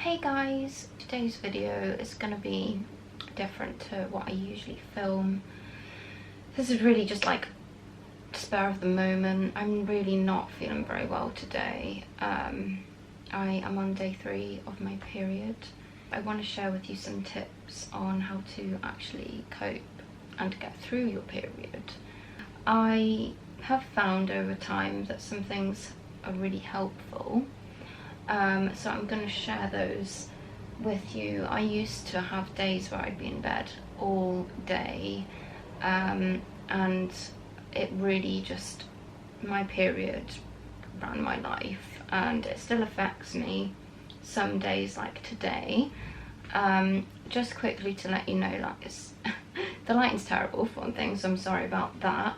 Hey guys, today's video is going to be different to what I usually film. This is really just like spur of the moment. I'm really not feeling very well today. I am on day 3 of my period. I want to share with you some tips on how to actually cope and get through your period. I have found over time that some things are really helpful. So I'm going to share those with you. I used to have days where I'd be in bed all day, and it really just, my period ran my life, and it still affects me some days like today. Just quickly to let you know, like the lighting's terrible for one thing, so I'm sorry about that.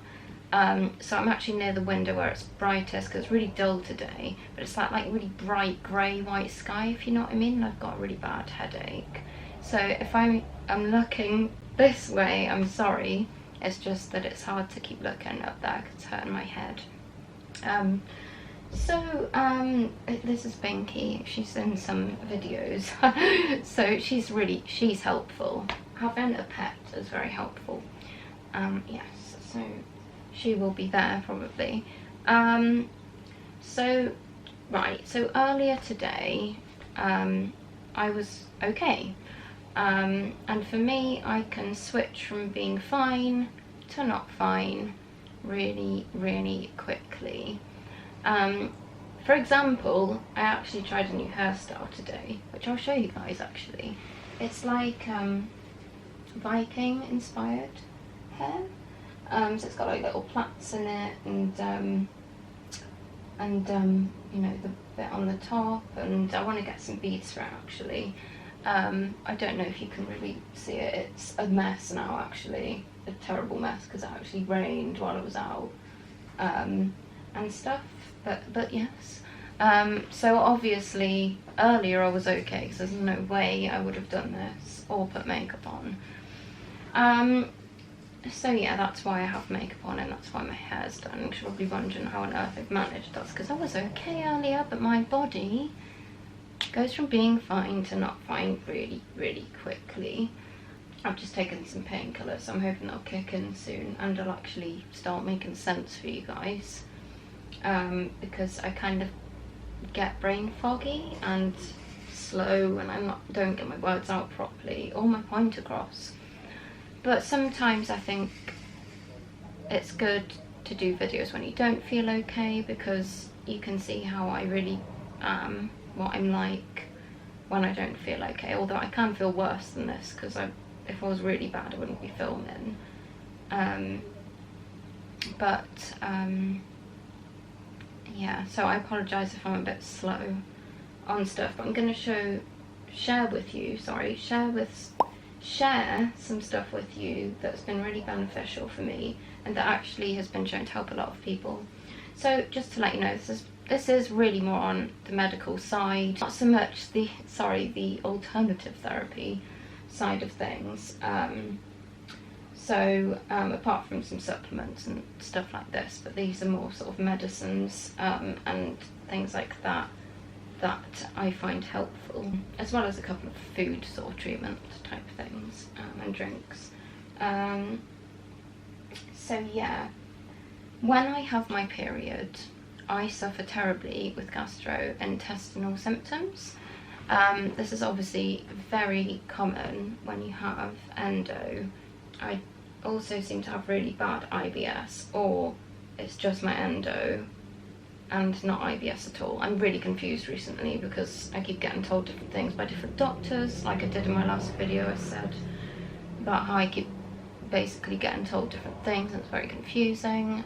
So I'm actually near the window where it's brightest because it's really dull today, but it's like really bright grey white sky, if you know what I mean, and I've got a really bad headache. So if I'm looking this way, I'm sorry. It's just that it's hard to keep looking up there because it's hurting my head. This is Binky. She's in some videos. So she's helpful. Having a pet is very helpful. Yes, so she will be there probably. So earlier today, I was okay. And for me, I can switch from being fine to not fine really, really quickly. For example, I actually tried a new hairstyle today, which I'll show you guys actually. It's like Viking inspired hair. So it's got like little plaits in it, and you know, the bit on the top, and I want to get some beads for it actually. I don't know if you can really see it. It's a mess now actually, a terrible mess because it actually rained while I was out and stuff. But yes. So obviously earlier I was okay because there's no way I would have done this or put makeup on. So yeah, that's why I have makeup on and that's why my hair's done. You're probably wondering how on earth I've managed. That's because I was okay earlier, but my body goes from being fine to not fine really, really quickly. I've just taken some painkillers, so I'm hoping they'll kick in soon and they'll actually start making sense for you guys. Because I kind of get brain foggy and slow, and I don't get my words out properly or my point across. But sometimes I think it's good to do videos when you don't feel okay, because you can see how I really am, what I'm like when I don't feel okay. Although I can feel worse than this, because if I was really bad I wouldn't be filming. Yeah, so I apologise if I'm a bit slow on stuff, but I'm going to share some stuff with you that's been really beneficial for me and that actually has been shown to help a lot of people. So just to let you know, this is really more on the medical side, not so much the alternative therapy side of things. Apart from some supplements and stuff like this, but these are more sort of medicines and things like that I find helpful, as well as a couple of food sort of treatment type things and drinks. So yeah, when I have my period, I suffer terribly with gastrointestinal symptoms. This is obviously very common when you have endo. I also seem to have really bad IBS, or it's just my endo and not IBS at all. I'm really confused recently because I keep getting told different things by different doctors, like I did in my last video. I said about how I keep basically getting told different things, and it's very confusing.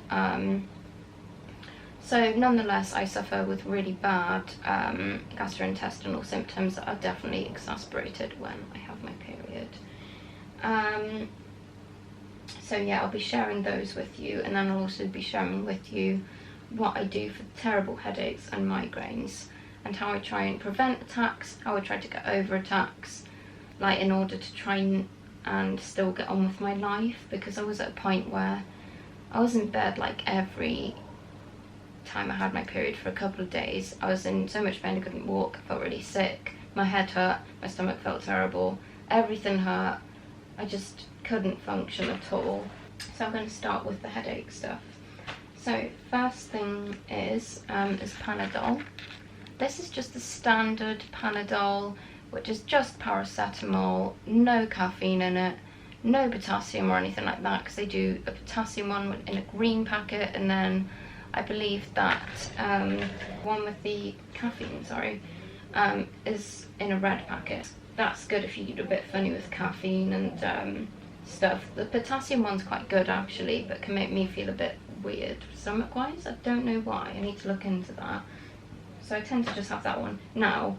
So nonetheless, I suffer with really bad gastrointestinal symptoms that are definitely exacerbated when I have my period. So yeah, I'll be sharing those with you, and then I'll also be sharing with you what I do for terrible headaches and migraines, and how I try and prevent attacks, how I try to get over attacks, like in order to try and still get on with my life, because I was at a point where I was in bed like every time I had my period for a couple of days. I was in so much pain I couldn't walk, I felt really sick, My head hurt, my stomach felt terrible, everything hurt. I just couldn't function at all. So I'm going to start with the headache stuff. So first thing is Panadol. This is just the standard Panadol, which is just paracetamol, no caffeine in it, no potassium or anything like that, because they do a potassium one in a green packet, and then I believe that one with the caffeine, is in a red packet. That's good if you're a bit funny with caffeine and stuff. The potassium one's quite good actually, but can make me feel a bit weird stomach-wise. I don't know why. I need to look into that. So I tend to just have that one. Now,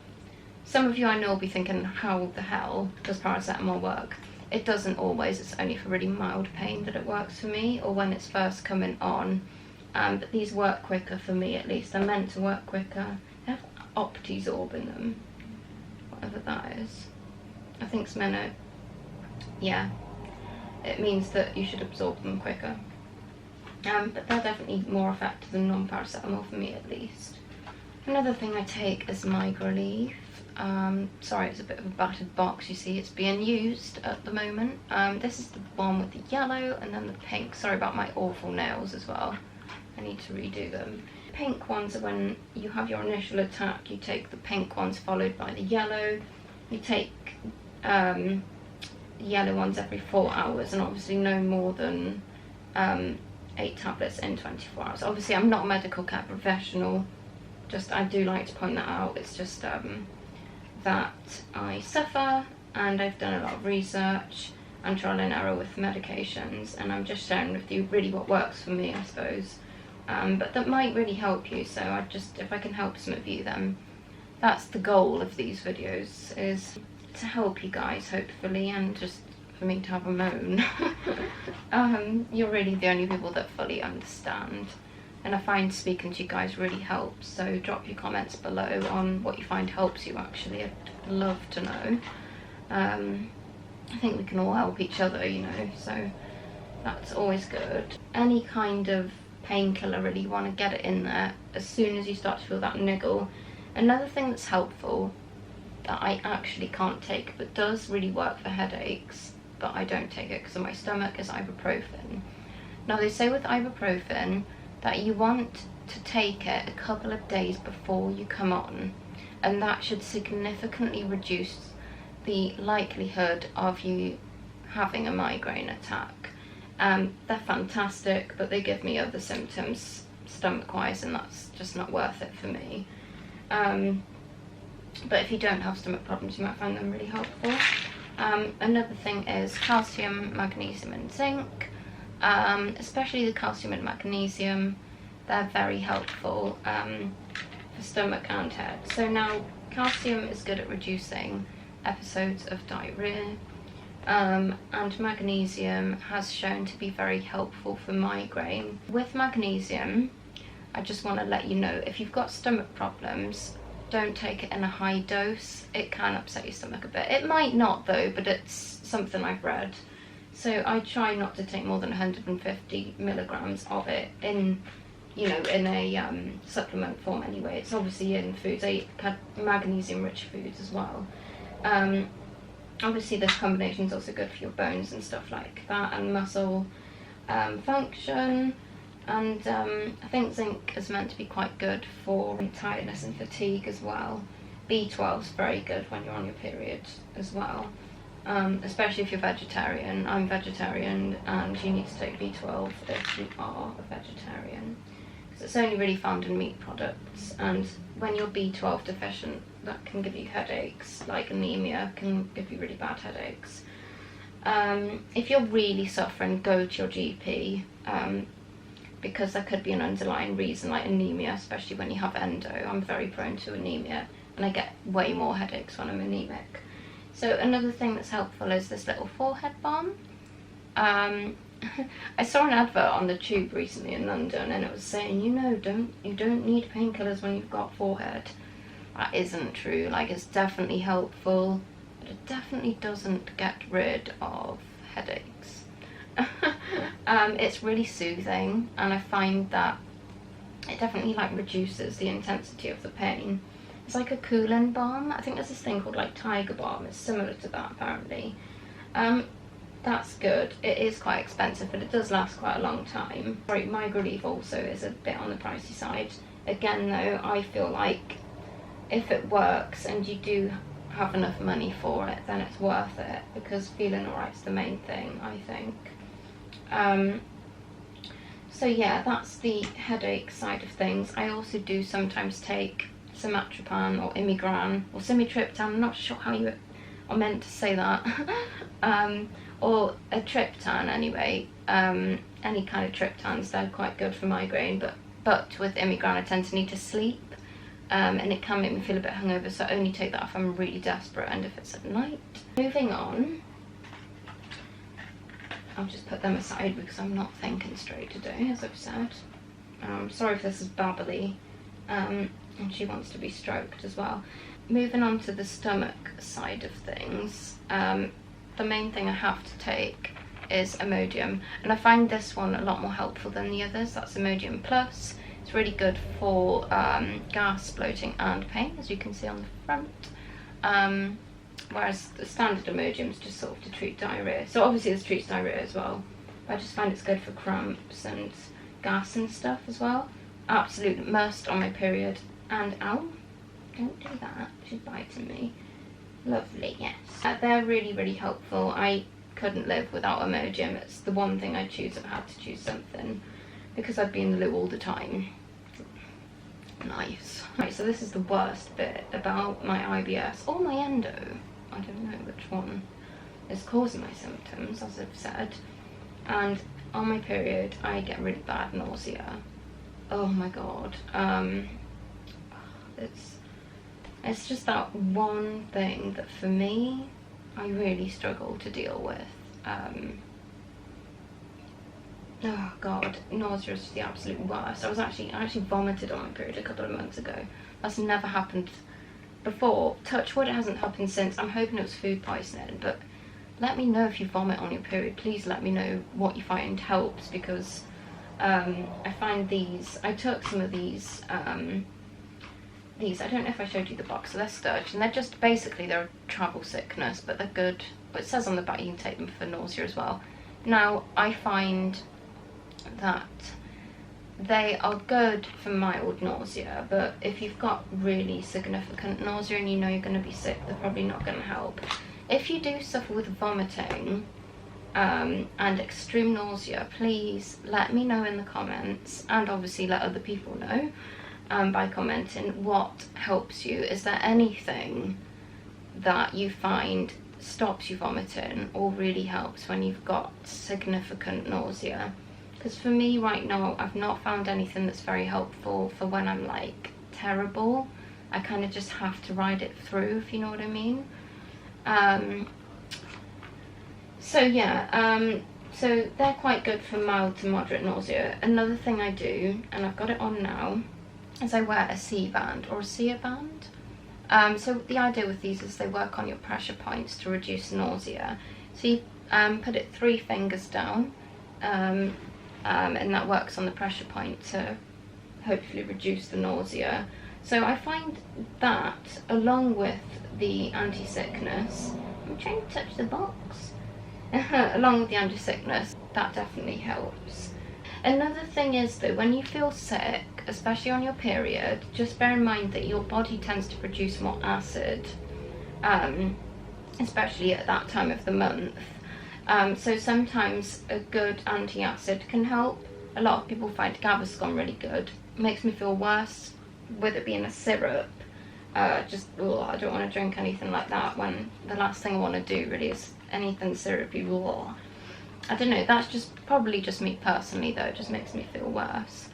some of you I know will be thinking, how the hell does paracetamol work? It doesn't always. It's only for really mild pain that it works for me, or when it's first coming on. But these work quicker for me, at least. They're meant to work quicker. They have Optizorb in them, whatever that is. I think it's meant to, yeah, it means that you should absorb them quicker. But they're definitely more effective than non-paracetamol for me, at least. Another thing I take is Migrelief. Sorry, it's a bit of a battered box, you see, it's being used at the moment. This is the one with the yellow and then the pink. Sorry about my awful nails as well. I need to redo them. Pink ones are when you have your initial attack. You take the pink ones followed by the yellow. You take yellow ones every 4 hours, and obviously no more than 8 tablets in 24 hours. Obviously I'm not a medical care professional, just I do like to point that out. It's just that I suffer, and I've done a lot of research and trial and error with medications, and I'm just sharing with you really what works for me, I suppose. But that might really help you, so if I can help some of you, then that's the goal of these videos, is to help you guys, hopefully, and just for me to have a moan. You're really the only people that fully understand, and I find speaking to you guys really helps, so drop your comments below on what you find helps you actually. I'd love to know. I think we can all help each other, you know, so that's always good. Any kind of painkiller, really, you want to get it in there as soon as you start to feel that niggle. Another thing that's helpful that I actually can't take but does really work for headaches, but I don't take it because of my stomach, is ibuprofen. Now they say with ibuprofen that you want to take it a couple of days before you come on, and that should significantly reduce the likelihood of you having a migraine attack. They're fantastic, but they give me other symptoms stomach-wise, and that's just not worth it for me. But if you don't have stomach problems, you might find them really helpful. Another thing is calcium, magnesium and zinc. Especially the calcium and magnesium, they're very helpful for stomach and head. So now, calcium is good at reducing episodes of diarrhea, and magnesium has shown to be very helpful for migraine. With magnesium, I just want to let you know, if you've got stomach problems, don't take it in a high dose. It can upset your stomach a bit. It might not though, but it's something I've read. So I try not to take more than 150 milligrams of it in, you know, in a supplement form anyway. It's obviously in foods. I had magnesium-rich foods as well. Obviously this combination is also good for your bones and stuff like that, and muscle function. And I think zinc is meant to be quite good for tiredness and fatigue as well. B12 is very good when you're on your period as well, especially if you're vegetarian. I'm vegetarian, and you need to take B12 if you are a vegetarian, because it's only really found in meat products, and when you're B12 deficient, that can give you headaches, like anemia can give you really bad headaches. If you're really suffering, go to your GP, because there could be an underlying reason, like anemia, especially when you have endo. I'm very prone to anemia, and I get way more headaches when I'm anemic. So another thing that's helpful is this little forehead balm. I saw an advert on the tube recently in London, and it was saying, you know, you don't need painkillers when you've got forehead. That isn't true. Like, it's definitely helpful, but it definitely doesn't get rid of headaches. It's really soothing, and I find that it definitely like reduces the intensity of the pain. It's like a cooling balm. I think there's this thing called like Tiger Balm. It's similar to that apparently. That's good. It is quite expensive, but it does last quite a long time. Sorry, Migraine Relief also is a bit on the pricey side. Again though, I feel like if it works and you do have enough money for it, then it's worth it, because feeling alright's the main thing, I think. So yeah, that's the headache side of things. I also do sometimes take Somatropin or Imigran or Simitriptan, I'm not sure how you are meant to say that, or a triptan anyway. Any kind of triptans, they're quite good for migraine, but with Imigran I tend to need to sleep, and it can make me feel a bit hungover, so I only take that if I'm really desperate and if it's at night. Moving on, I'll just put them aside because I'm not thinking straight today, as I've said. Sorry if this is babbly, and she wants to be stroked as well. Moving on to the stomach side of things, the main thing I have to take is Imodium, and I find this one a lot more helpful than the others. That's Imodium Plus. It's really good for gas, bloating and pain, as you can see on the front. Whereas the standard Imodium is just sort of to treat diarrhea. So obviously this treats diarrhea as well, but I just find it's good for cramps and gas and stuff as well. Absolute must on my period. And ow, don't do that, she's biting me. Lovely, yes. They're really, really helpful. I couldn't live without Imodium. It's the one thing I choose if I had to choose something, because I'd be in the loo all the time. Nice. Right, so this is the worst bit about my IBS, or my endo. I don't know which one is causing my symptoms, as I've said. And on my period, I get really bad nausea. Oh my god. It's just that one thing that for me, I really struggle to deal with. Oh god, nausea is the absolute worst. I actually vomited on my period a couple of months ago. That's never happened before. Touch wood, it hasn't happened since. I'm hoping it was food poisoning, but let me know if you vomit on your period. Please let me know what you find helps, because I find these, I took some of these, I don't know if I showed you the box, so they're Sturge, and they're just basically, they're a travel sickness, but they're good. But it says on the back you can take them for nausea as well. Now, I find that they are good for mild nausea, but if you've got really significant nausea and you know you're going to be sick, they're probably not going to help. If you do suffer with vomiting and extreme nausea, please let me know in the comments, and obviously let other people know by commenting what helps you. Is there anything that you find stops you vomiting or really helps when you've got significant nausea? Because for me right now, I've not found anything that's very helpful for when I'm like terrible. I kind of just have to ride it through, if you know what I mean. So yeah, so they're quite good for mild to moderate nausea. Another thing I do, and I've got it on now, is I wear a C-band or a Sear band. So the idea with these is they work on your pressure points to reduce nausea. So you put it 3 fingers down, and that works on the pressure point to hopefully reduce the nausea. So I find that, along with the anti-sickness, I'm trying to touch the box, along with the anti-sickness, that definitely helps. Another thing is though, when you feel sick, especially on your period, just bear in mind that your body tends to produce more acid, especially at that time of the month. So sometimes a good anti-acid can help. A lot of people find Gaviscon really good. It makes me feel worse with it being a syrup. I don't want to drink anything like that when the last thing I want to do really is anything syrupy. I don't know, that's probably just me personally though, it just makes me feel worse.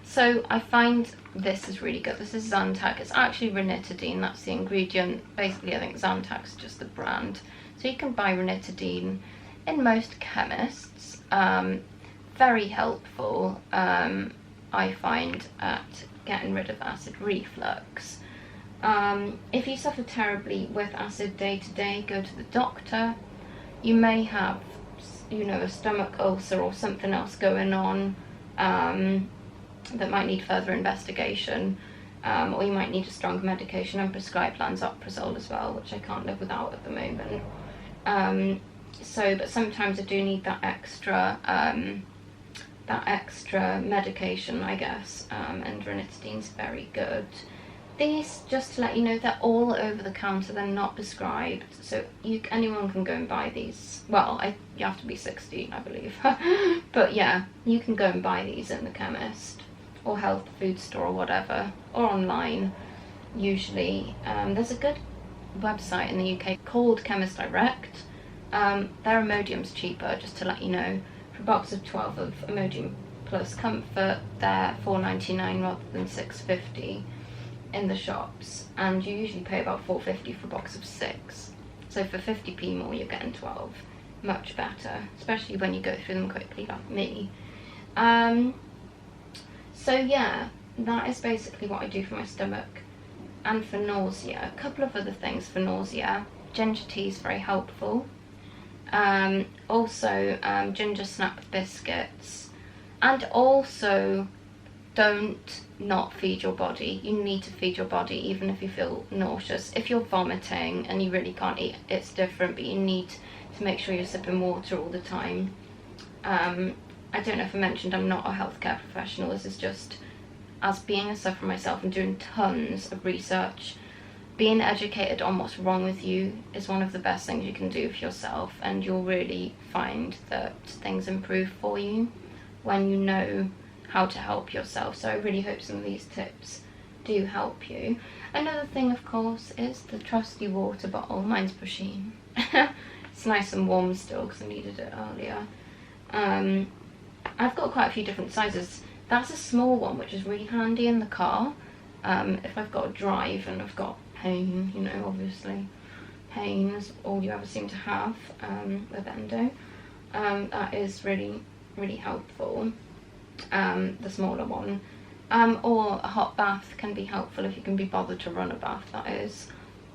So I find this is really good. This is Zantac. It's actually ranitidine, that's the ingredient. Basically I think Zantac is just the brand. So you can buy ranitidine in most chemists. Very helpful, I find, at getting rid of acid reflux. If you suffer terribly with acid day to day, go to the doctor. You may have, you know, a stomach ulcer or something else going on that might need further investigation. or you might need a stronger medication. I'm prescribed lansoprazole as well, which I can't live without at the moment. But sometimes I do need that extra medication, I guess, and ranitidine's very good. These, just to let you know, they're all over the counter, they're not prescribed, so anyone can go and buy these. Well, you have to be 16, I believe, but yeah, you can go and buy these in the chemist, or health food store, or whatever, or online, usually. There's a good website in the UK called Chemist Direct. Their Imodium's cheaper, just to let you know. For a box of 12 of Imodium Plus Comfort, they're $4.99 rather than $6.50 in the shops, and you usually pay about $4.50 for a box of 6. So for 50p more, you're getting 12. Much better, especially when you go through them quickly like me. So yeah, that is basically what I do for my stomach. And for nausea, a couple of other things for nausea. Ginger tea is very helpful. Also ginger snap biscuits, and also don't not feed your body. You need to feed your body even if you feel nauseous. If you're vomiting and you really can't eat, it's different, but you need to make sure you're sipping water all the time. I don't know if I mentioned I'm not a healthcare professional. This is just as being a sufferer myself and doing tons of research. Being educated on what's wrong with you is one of the best things you can do for yourself, and you'll really find that things improve for you when you know how to help yourself. So I really hope some of these tips do help you. Another thing, of course, is the trusty water bottle. Mine's Pusheen. It's nice and warm still because I needed it earlier. I've got quite a few different sizes. That's a small one, which is really handy in the car. If I've got to drive and I've got pain, you know, obviously. Pain is all you ever seem to have with endo. That is really, really helpful. The smaller one. Or a hot bath can be helpful if you can be bothered to run a bath, that is.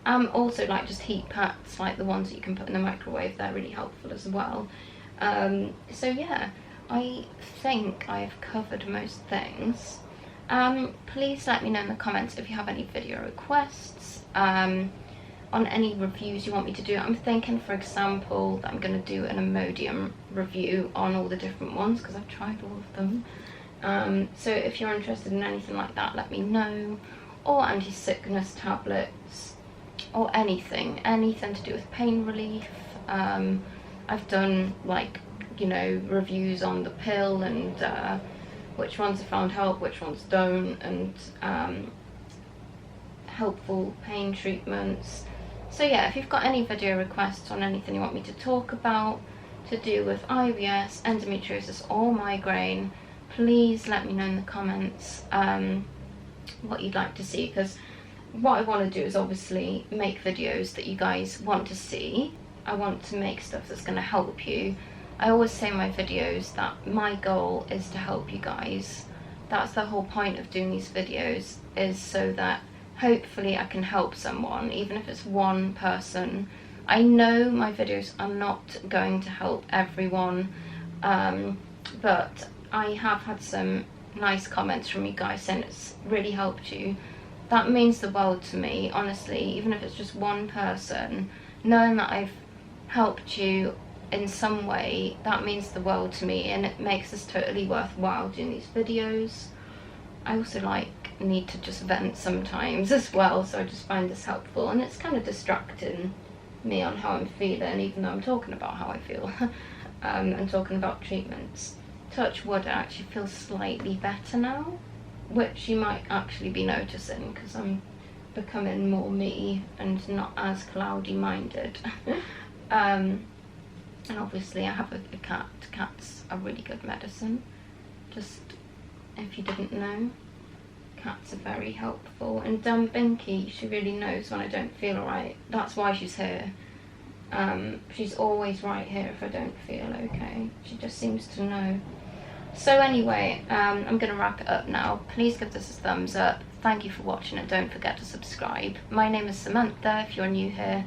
Also, like just heat packs, like the ones that you can put in the microwave, they're really helpful as well. So yeah, I think I've covered most things. Please let me know in the comments if you have any video requests, on any reviews you want me to do. I'm thinking, for example, that I'm going to do an Imodium review on all the different ones, because I've tried all of them. So if you're interested in anything like that, let me know. Or anti-sickness tablets, or anything to do with pain relief. I've done, like, you know, reviews on the pill and which ones have found help, which ones don't, and helpful pain treatments. So yeah, if you've got any video requests on anything you want me to talk about to do with IBS, endometriosis or migraine, please let me know in the comments what you'd like to see, because what I want to do is obviously make videos that you guys want to see. I want to make stuff that's going to help you. I always say in my videos that my goal is to help you guys. That's the whole point of doing these videos, is so that hopefully I can help someone, even if it's one person. I know my videos are not going to help everyone, but I have had some nice comments from you guys saying it's really helped you. That means the world to me, honestly. Even if it's just one person, knowing that I've helped you in some way, that means the world to me, and it makes this totally worthwhile doing these videos. I also need to just vent sometimes as well, so I just find this helpful, and it's kind of distracting me on how I'm feeling, even though I'm talking about how I feel and talking about treatments. Touch wood, I actually feel slightly better now, which you might actually be noticing because I'm becoming more me and not as cloudy minded. And obviously I have a cat. Cats are really good medicine, just if you didn't know. Cats are very helpful, and Binky, she really knows when I don't feel alright. That's why she's here. She's always right here if I don't feel okay. She just seems to know. So anyway, I'm going to wrap it up now. Please give this a thumbs up. Thank you for watching, and don't forget to subscribe. My name is Samantha if you're new here,